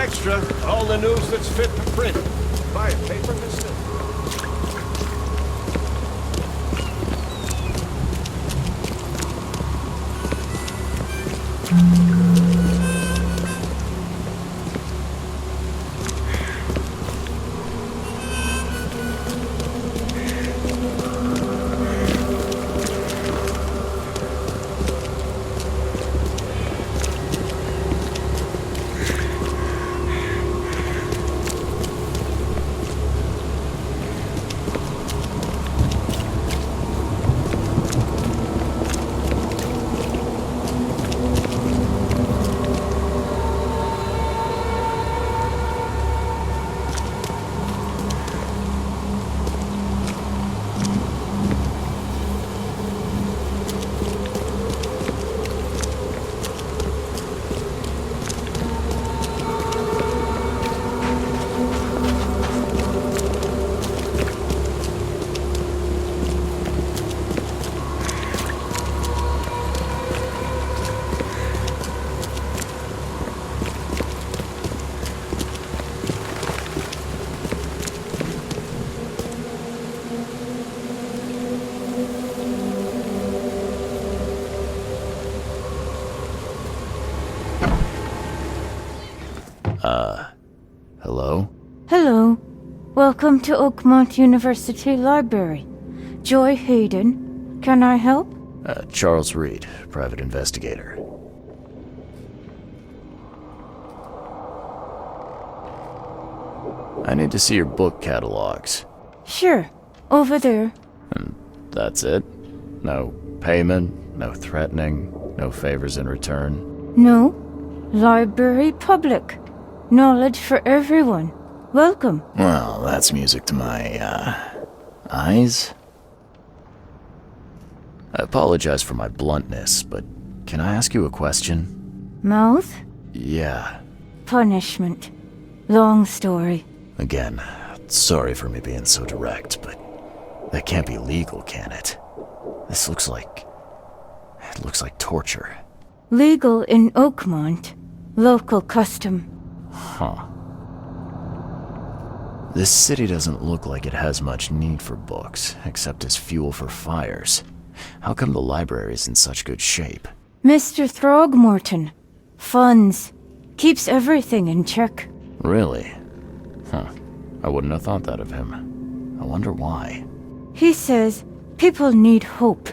extra. All the news that's fit to print. Buy a paper, mister? Hello? Hello. Welcome to Oakmont University Library. Joy Hayden. Can I help? Charles Reed, private investigator. I need to see your book catalogs. Sure. Over there. And that's it? No payment, no threatening, no favors in return? No. Library public. Knowledge for everyone. Welcome. Well, that's music to my, eyes. I apologize for my bluntness, but can I ask you a question? Mouth? Yeah. Punishment. Long story. Again, sorry for me being so direct, but that can't be legal, can it? This looks like... it looks like torture. Legal in Oakmont. Local custom. Huh. This city doesn't look like it has much need for books, except as fuel for fires. How come the library is in such good shape? Mr. Throgmorton. Funds. Keeps everything in check. Really? Huh. I wouldn't have thought that of him. I wonder why. He says people need hope,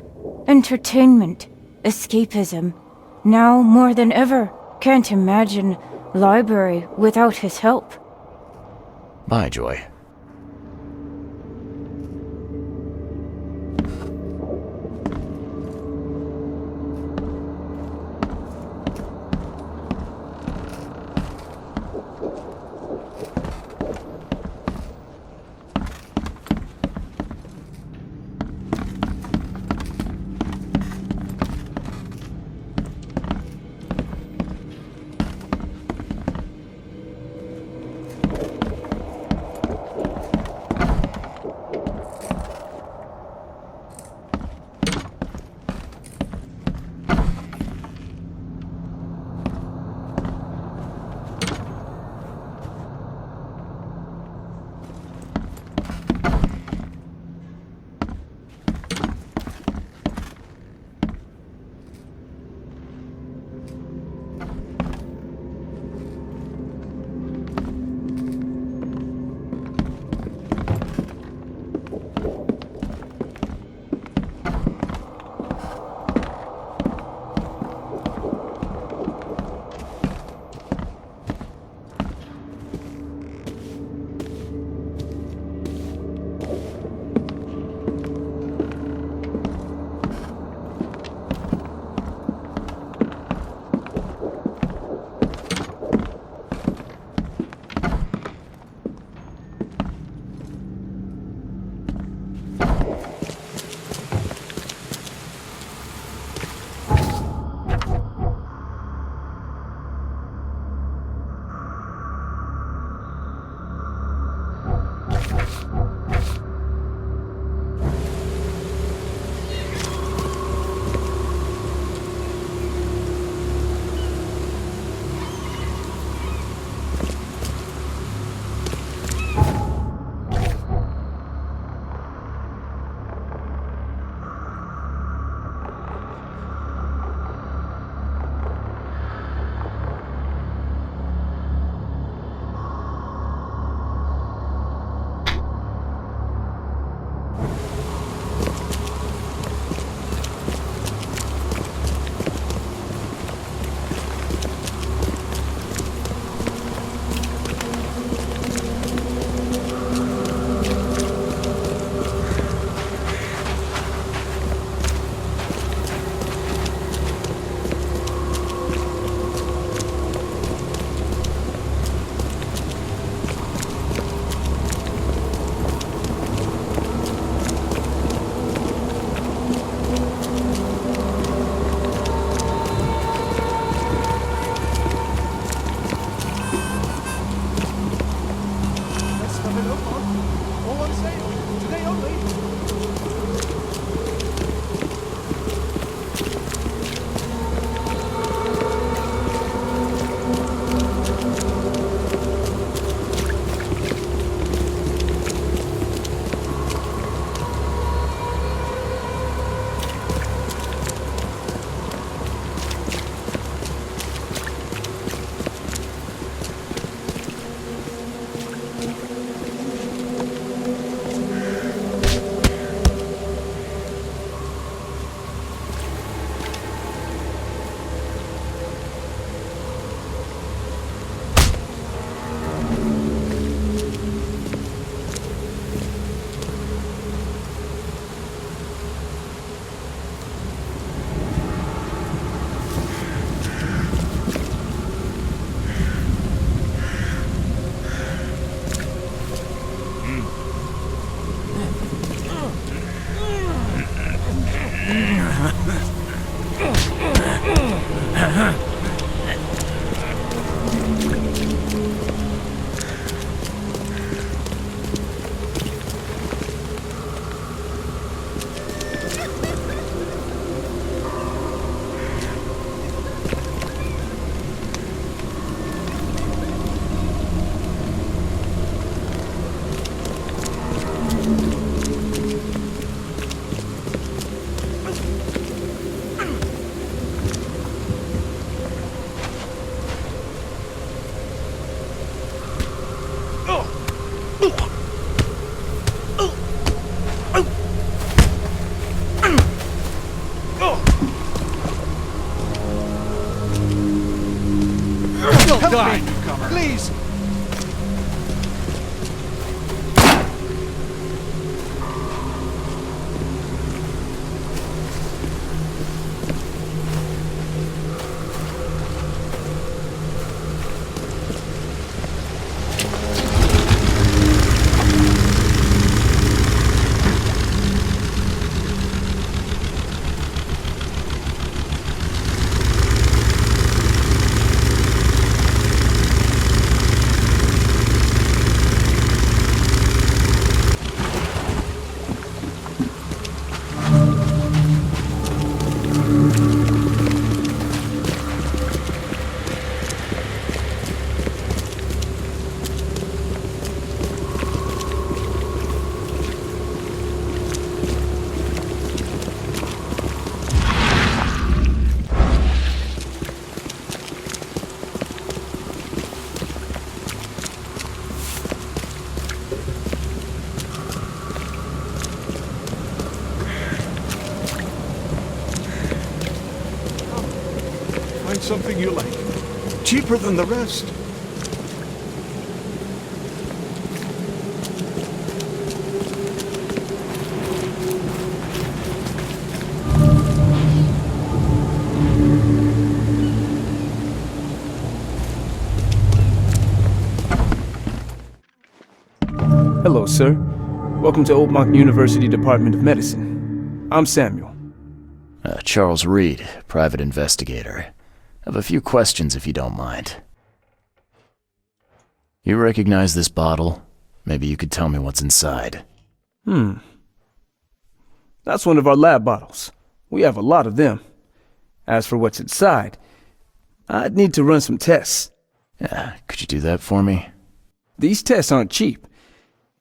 entertainment, escapism. Now more than ever. Can't imagine library without his help. Bye, Joy. Die, newcomer. Please. Find something you like. Cheaper than the rest. Hello, sir. Welcome to Oakmont University Department of Medicine. I'm Samuel. Charles Reed, private investigator. I have a few questions if you don't mind. You recognize this bottle? Maybe you could tell me what's inside. That's one of our lab bottles. We have a lot of them. As for what's inside, I'd need to run some tests. Yeah, could you do that for me? These tests aren't cheap.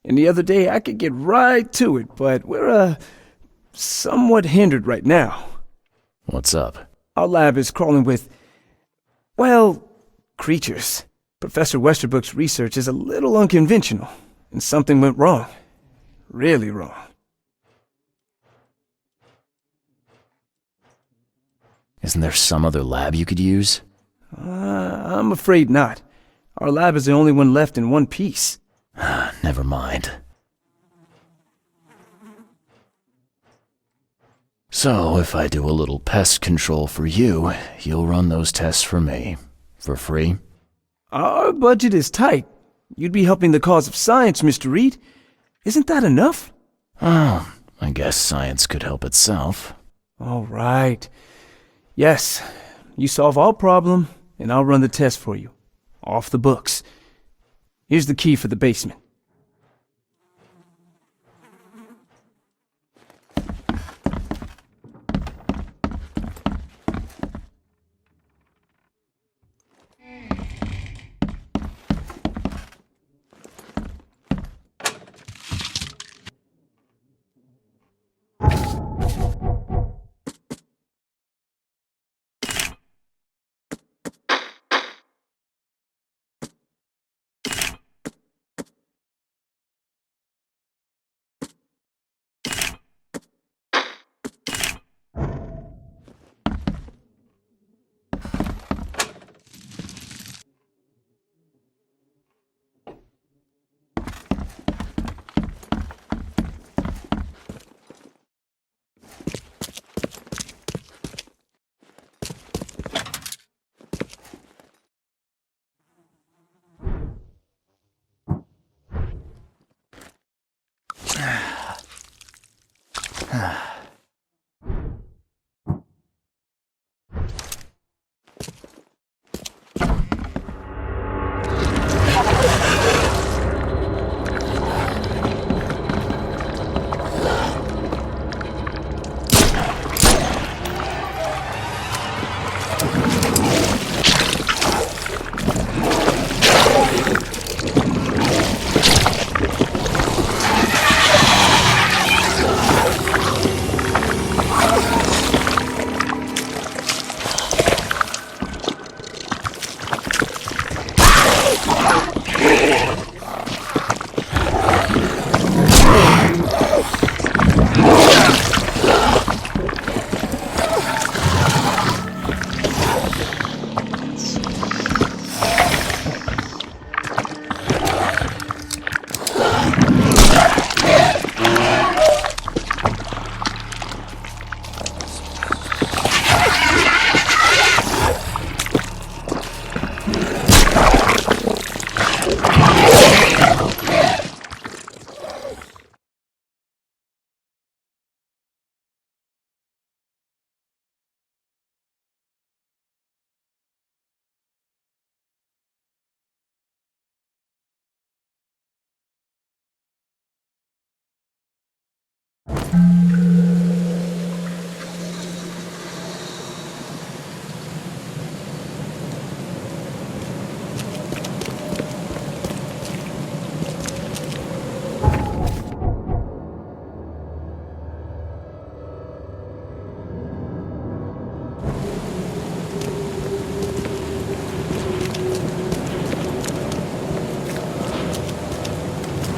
And the other day I could get right to it, but we're, somewhat hindered right now. What's up? Our lab is crawling with, well, creatures. Professor Westerbrook's research is a little unconventional, and something went wrong. Really wrong. Isn't there some other lab you could use? I'm afraid not. Our lab is the only one left in one piece. Never mind. So, if I do a little pest control for you, you'll run those tests for me. For free? Our budget is tight. You'd be helping the cause of science, Mr. Reed. Isn't that enough? Oh, I guess science could help itself. All right. Yes, you solve our problem, and I'll run the test for you. Off the books. Here's the key for the basement.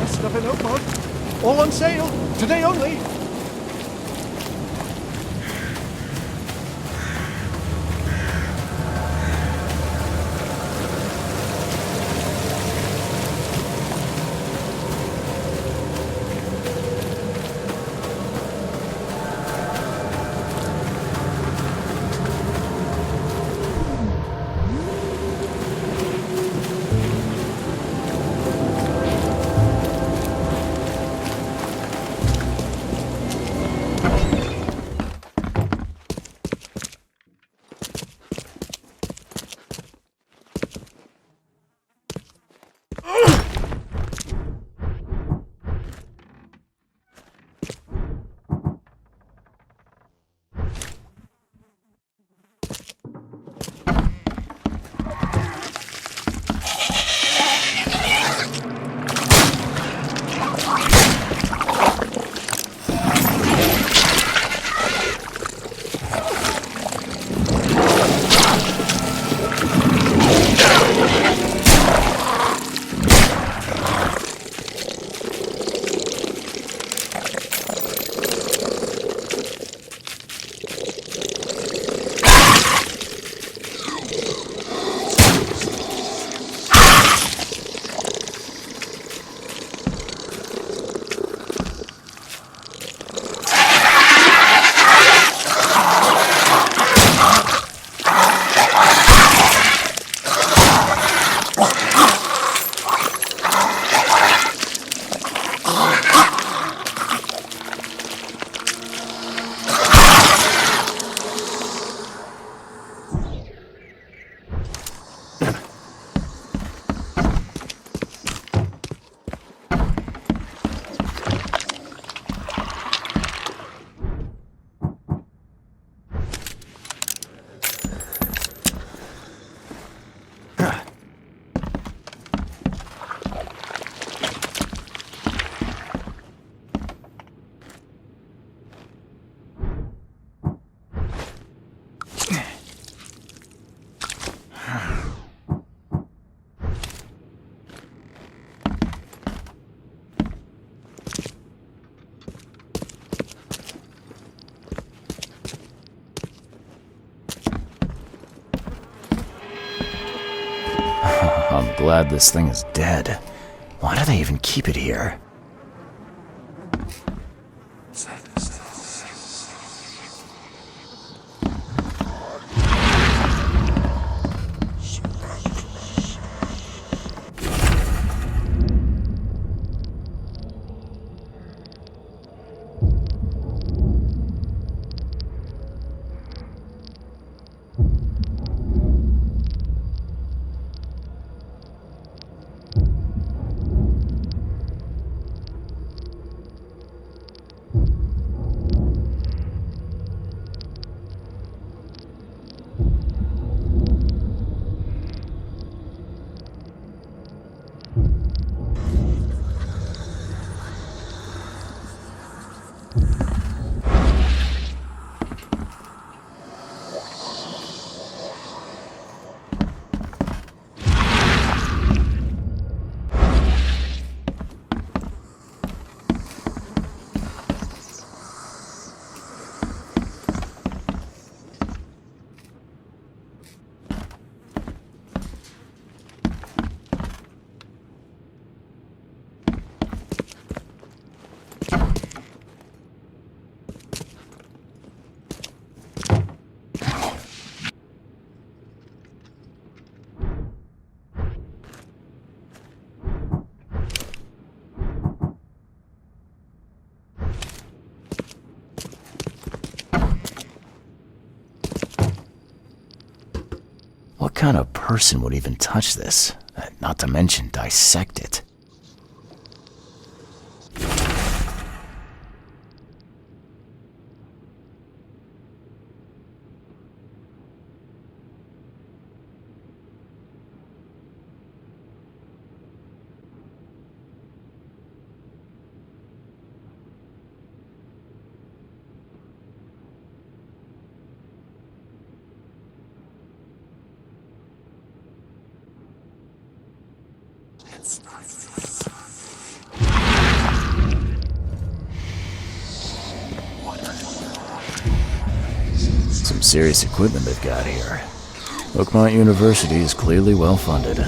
Stuff in Oakmont. All on sale. Today only. I'm glad this thing is dead. Why do they even keep it here? What kind of person would even touch this? Not to mention dissect it. Some serious equipment they've got here. Oakmont University is clearly well funded.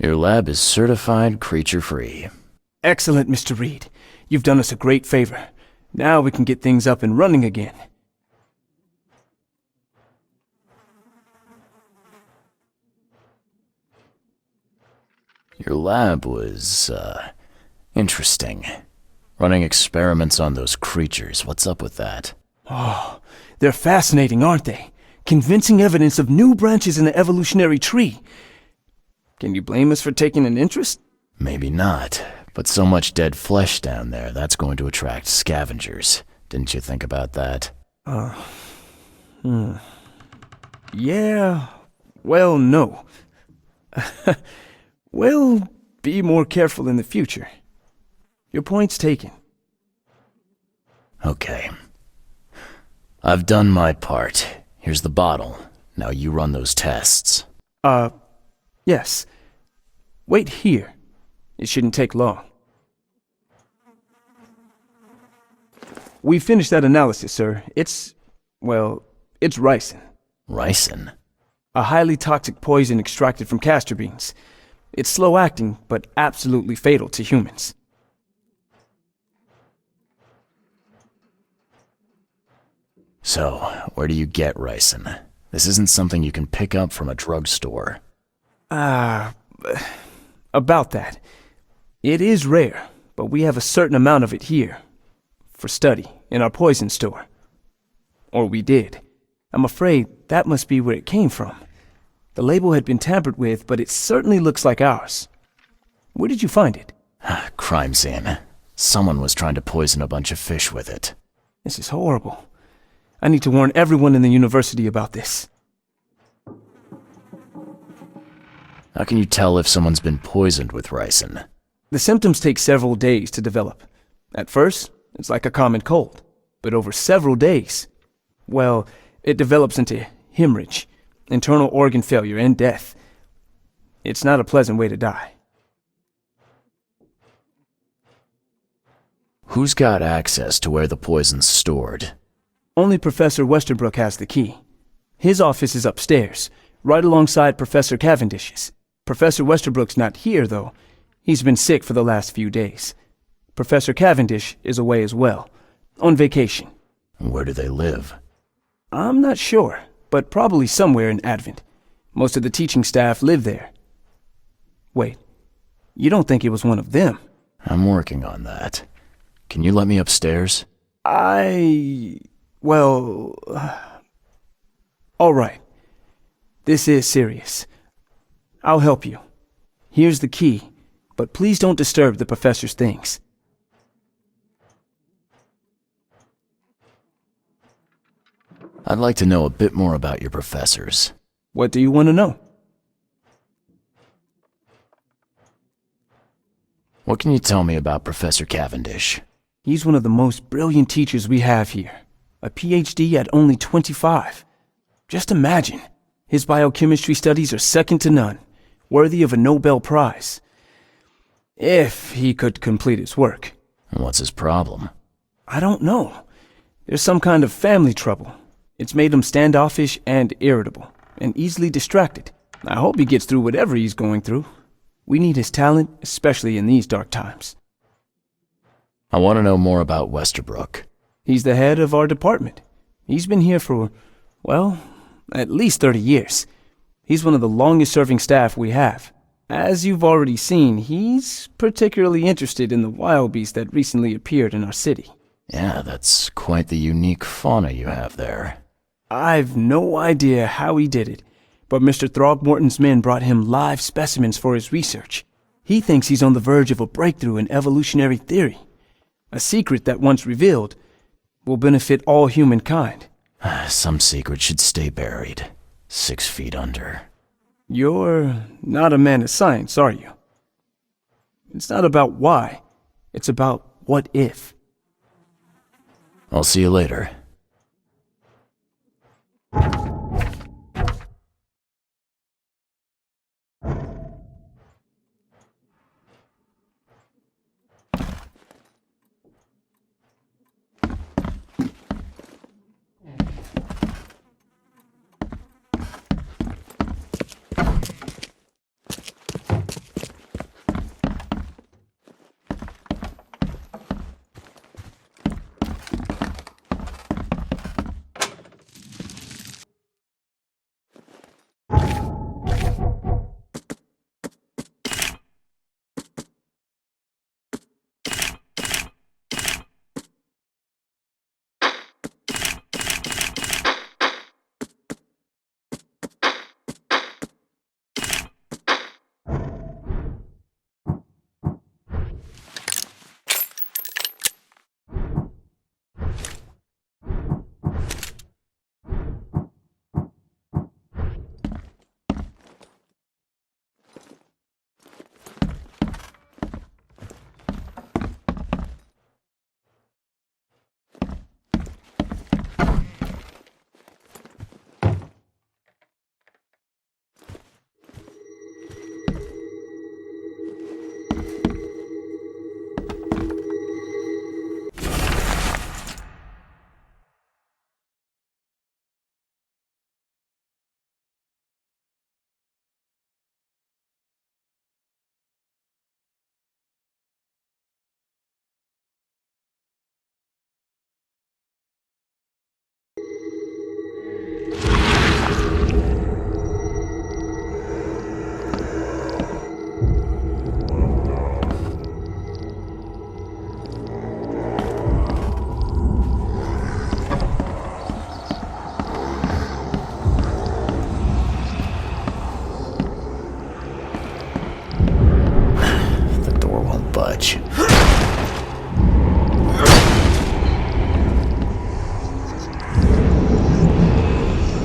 Your lab is certified creature-free. Excellent, Mr. Reed. You've done us a great favor. Now we can get things up and running again. Your lab was, interesting. Running experiments on those creatures. What's up with that? Oh, they're fascinating, aren't they? Convincing evidence of new branches in the evolutionary tree. Can you blame us for taking an interest? Maybe not, but so much dead flesh down there, that's going to attract scavengers. Didn't you think about that? Yeah, well, no. We'll be more careful in the future. Your point's taken. Okay. I've done my part. Here's the bottle. Now you run those tests. Yes. Wait here. It shouldn't take long. We finished that analysis, sir. It's ricin. Ricin? A highly toxic poison extracted from castor beans. It's slow-acting, but absolutely fatal to humans. So, where do you get ricin? This isn't something you can pick up from a drugstore. About that. It is rare, but we have a certain amount of it here. For study, in our poison store. Or we did. I'm afraid that must be where it came from. The label had been tampered with, but it certainly looks like ours. Where did you find it? Crime scene. Someone was trying to poison a bunch of fish with it. This is horrible. I need to warn everyone in the university about this. How can you tell if someone's been poisoned with ricin? The symptoms take several days to develop. At first, it's like a common cold. But over several days, well, it develops into hemorrhage, internal organ failure, and death. It's not a pleasant way to die. Who's got access to where the poison's stored? Only Professor Westerbrook has the key. His office is upstairs, right alongside Professor Cavendish's. Professor Westerbrook's not here, though. He's been sick for the last few days. Professor Cavendish is away as well, on vacation. Where do they live? I'm not sure, but probably somewhere in Advent. Most of the teaching staff live there. Wait, you don't think it was one of them? I'm working on that. Can you let me upstairs? Well... all right. This is serious. I'll help you. Here's the key, but please don't disturb the professor's things. I'd like to know a bit more about your professors. What do you want to know? What can you tell me about Professor Cavendish? He's one of the most brilliant teachers we have here. A PhD at only 25. Just imagine. His biochemistry studies are second to none, worthy of a Nobel Prize. If he could complete his work. What's his problem? I don't know. There's some kind of family trouble. It's made him standoffish and irritable. and easily distracted. I hope he gets through whatever he's going through. We need his talent, especially in these dark times. I want to know more about Westerbrook. He's the head of our department. He's been here for, well, at least 30 years. He's one of the longest-serving staff we have. As you've already seen, he's particularly interested in the wild beast that recently appeared in our city. Yeah, that's quite the unique fauna you have there. I've no idea how he did it, but Mr. Throgmorton's men brought him live specimens for his research. He thinks he's on the verge of a breakthrough in evolutionary theory. A secret that, once revealed, will benefit all humankind. Some secret should stay buried, 6 feet under. You're not a man of science, are you? It's not about why. It's about what if. I'll see you later.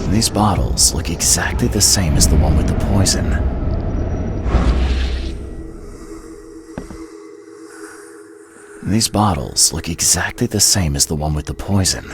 These bottles look exactly the same as the one with the poison. These bottles look exactly the same as the one with the poison.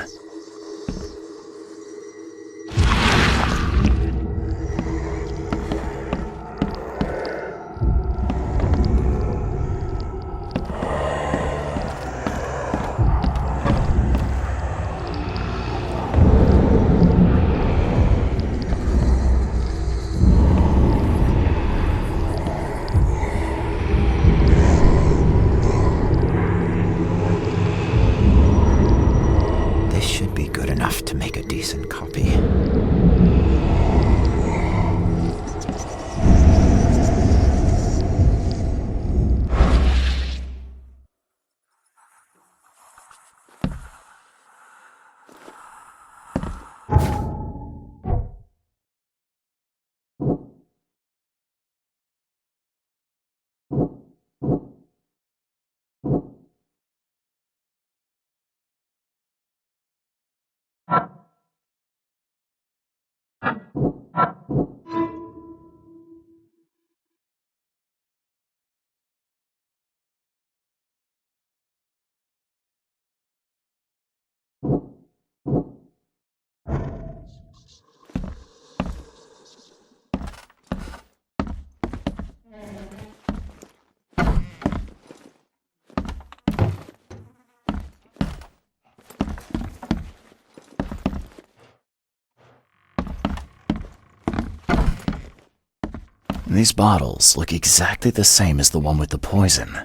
These bottles look exactly the same as the one with the poison.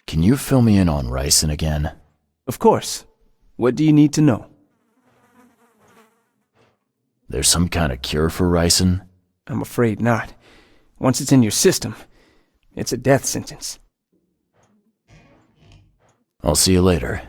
Can you fill me in on ricin again? Of course. What do you need to know? There's some kind of cure for ricin? I'm afraid not. Once it's in your system, it's a death sentence. I'll see you later.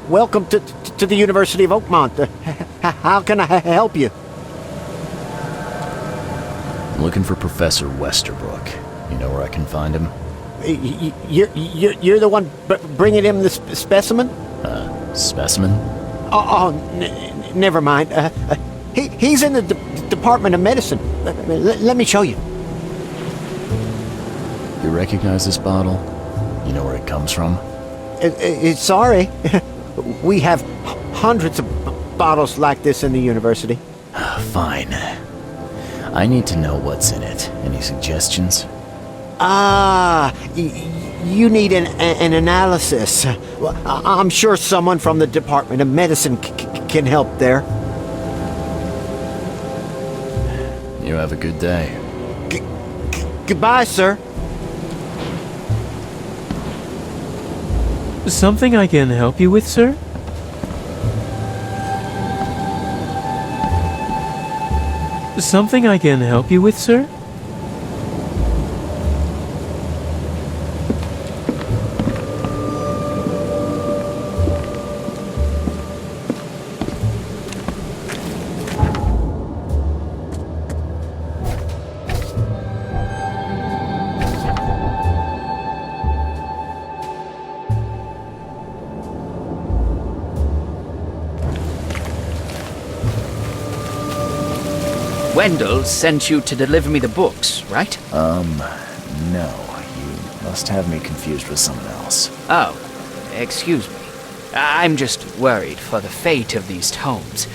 Welcome to the University of Oakmont. How can I help you? I'm looking for Professor Westerbrook. You know where I can find him? You're the one bringing him the specimen? Specimen? Never mind. He's in the Department of Medicine. Let me show you. You recognize this bottle? You know where it comes from? Sorry. We have hundreds of bottles like this in the university. Fine. I need to know what's in it. Any suggestions? You need an analysis. Well, I'm sure someone from the Department of Medicine can help there. You have a good day. Goodbye, sir. Something I can help you with, sir? Something I can help you with, sir? Wendell sent you to deliver me the books, right? No. You must have me confused with someone else. Oh, excuse me. I'm just worried for the fate of these tomes.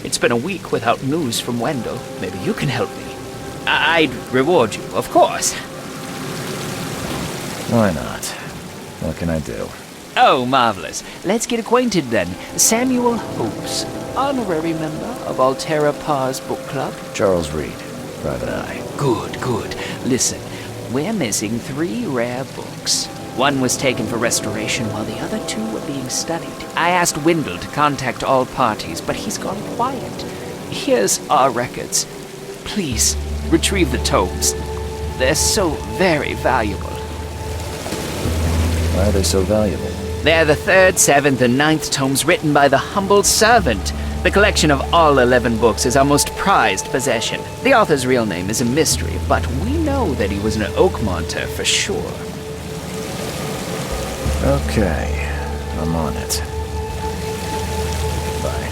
It's been a week without news from Wendell. Maybe you can help me. I'd reward you, of course. Why not? What can I do? Oh, marvelous. Let's get acquainted then. Samuel Hopes, honorary member of Altera Par's book club. Charles Reed, Private Eye. Good, good. Listen, we're missing 3 rare books. One was taken for restoration while the other 2 were being studied. I asked Wendell to contact all parties, but he's gone quiet. Here's our records. Please, retrieve the tomes. They're so very valuable. Why are they so valuable? They're the 3rd, 7th, and 9th tomes written by the humble servant. The collection of all 11 books is our most prized possession. The author's real name is a mystery, but we know that he was an Oakmonter for sure. Okay, I'm on it. Bye.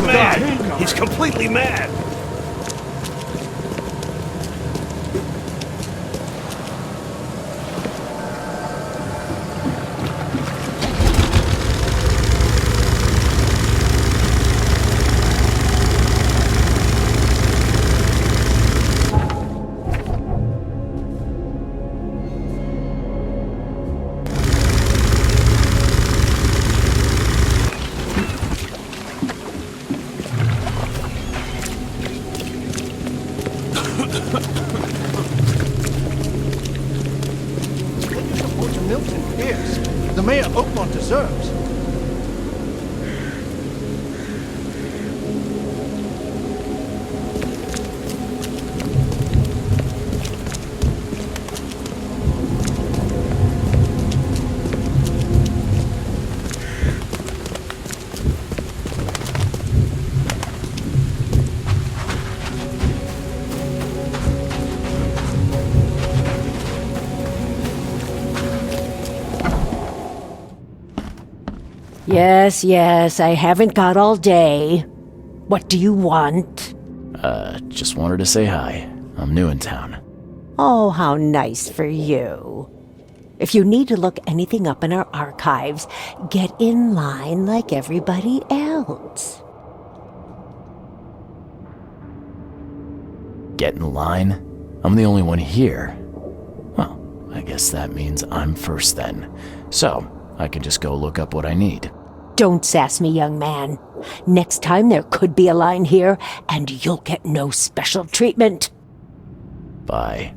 mad! He's completely mad! Milton Pierce, the mayor Oakmont deserves. Yes, I haven't got all day. What do you want? Just wanted to say hi. I'm new in town. Oh, how nice for you. If you need to look anything up in our archives, get in line like everybody else. Get in line? I'm the only one here. Well, I guess that means I'm first then. So, I can just go look up what I need. Don't sass me, young man. Next time there could be a line here, and you'll get no special treatment. Bye.